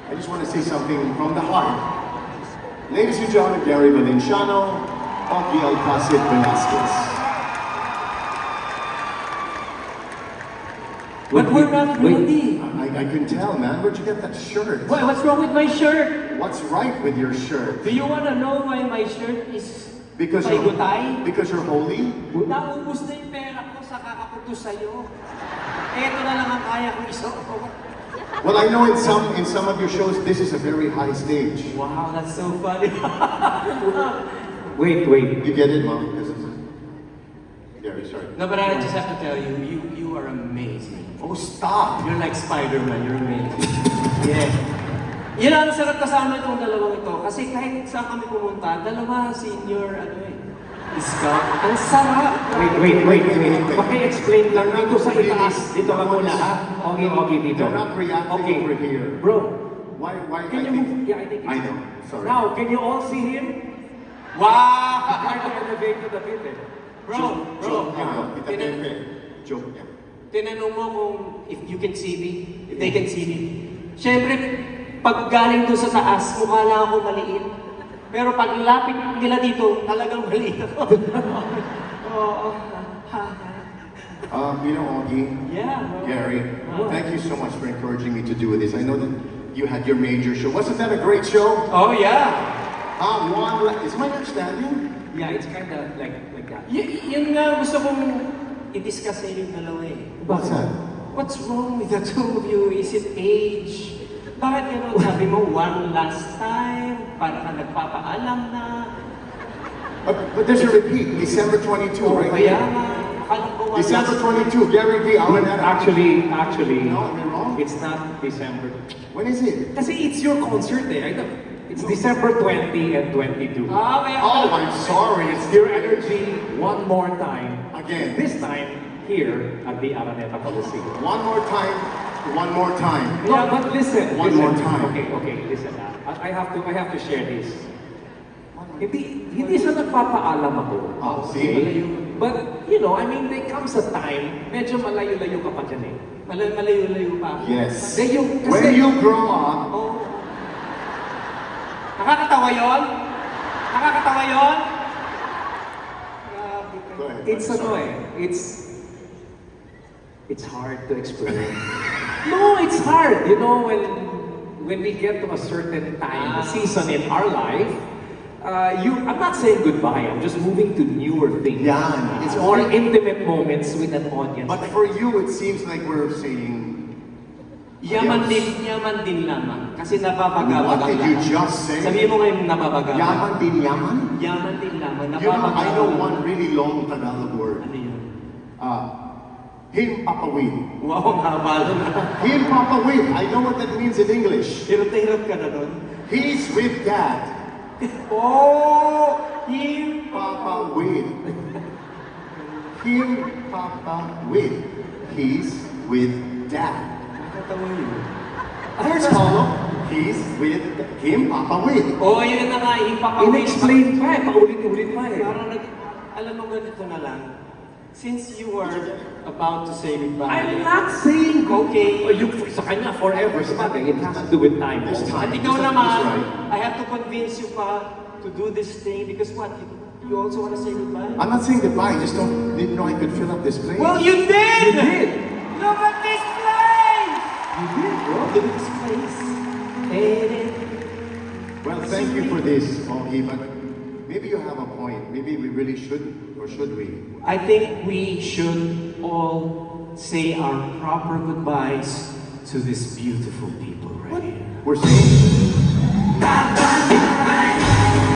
I just want to say something from the heart. Ladies and gentlemen, Gary Valenciano, Ogie Alcacid Velasquez. But we're not ready. I can tell, man. Where'd you get that shirt? What's wrong with my shirt? What's right with your shirt? Do you wanna know why my shirt is Because paigutay? because you're holy? Naubos na yung pera ko sa kakaputo sa'yo. Eto na lang ang kaya kong isuot. Well, I know in some of your shows, this is a very high stage. Wow, that's so funny. Wait. You get it, Mom? Gary, sorry. No, but I just have to tell you, you are amazing. Oh, stop! You're like Spider-Man, you're amazing. Yeah. Yun ang sarap kasama itong dalawang ito. Kasi kahit saan kami pumunta, dalawa senior, scout. Ang sarap! Wait. Paki-explain lang dito sa itaas. Dito ka muna, ha? Okay, dito. They're not reacting over here. Bro, Why? can you move? Yeah, I think I know. Sorry. Now, can you all see him? Wow! Try to elevate to the bit, eh. Bro, Joke niya. Kita Pepe. Joke niya. tinanong mo kung if you can see me, if they can see me. Siyempre, pag galing doon sa taas, mukha lang ako maliit. Pero pag lapit nila dito, talagang maliit ako. Oo. You know, Ogie, Yeah. Gary, thank you so much for encouraging me to do this. I know that you had your major show. Wasn't that a great show? Oh, yeah. Is my understanding? Yeah, it's kind of like that. Yun nga gusto kong i-discuss sa yung dalawa eh. What's that? What's wrong with the two of you? Is it age? Bakit gano'n sabi mo, one last time? Para ka nagpapaalam na? But there's a repeat, December 22, right? Kaya nga, akala ko one December last 22, Gary V. Araneta. Actually, No, am I wrong? it's not December. When is it? Kasi it's your concert, eh. I know. It's December 20 and 22. Ah, kaya Oh, I'm sorry. It's Your energy one more time. Again. This time here at the Araneta Coliseum. One more time. One more time. No, but listen. One listen. more time. Okay, listen. I have to share this. Hindi sa nagpapaalam ako. Oh, see? But, you know, I mean, there comes a time, medyo malayo-layo ka pa dyan eh. Malayo-layo pa. Yes. Kasi When you grow up, Oh. Nakakatawa yun? Nakakatawa yun? Grabe ka. Go ahead. it's Sorry. it's hard to explain. No, it's hard. You know, when we get to a certain time, a season in our life, I'm not saying goodbye. I'm just moving to newer things. Yan. It's more all- intimate moments with an audience. But for you, it seems like we're saying, Yaman din lamang. Kasi napapagabag what ang did you lahat. just say? Sabihin mo ngayon napapagabag. Yaman din yaman? Yaman din lamang. You know, I know Napapagabag. one really long Tagalog word. Ano yun? Himpapawid. Wow, ang haba nun. Himpapawid. I know what that means in English. Hirap na hirap ka na doon. He's with dad. Oh! Him! Himpapawid. Himpapawid. He's with dad. Nakatawa yun. There's Paulo. He's with Himpapawid. Oh, yun na nga. Ipakawin. In-explain pa eh, paulit-ulit pa eh. Parang alam mo ganito na lang. Since you were about to say goodbye. I'm not saying Okay. Sa kanya, forever. Sa bagay, it has to do with time. There's also. time. At ikaw Just like naman, this, right? I have to convince you pa to do this thing because what? You also want to say goodbye? I'm not saying goodbye. I just didn't know I could fill up this place. Well, you did! You did. Look at this place! You did, bro. Look at this place. Well, thank you for this, Ogie, but maybe you have a point. Maybe we really should, or should we? I think we should all say our proper goodbyes to these beautiful people right here. We're saying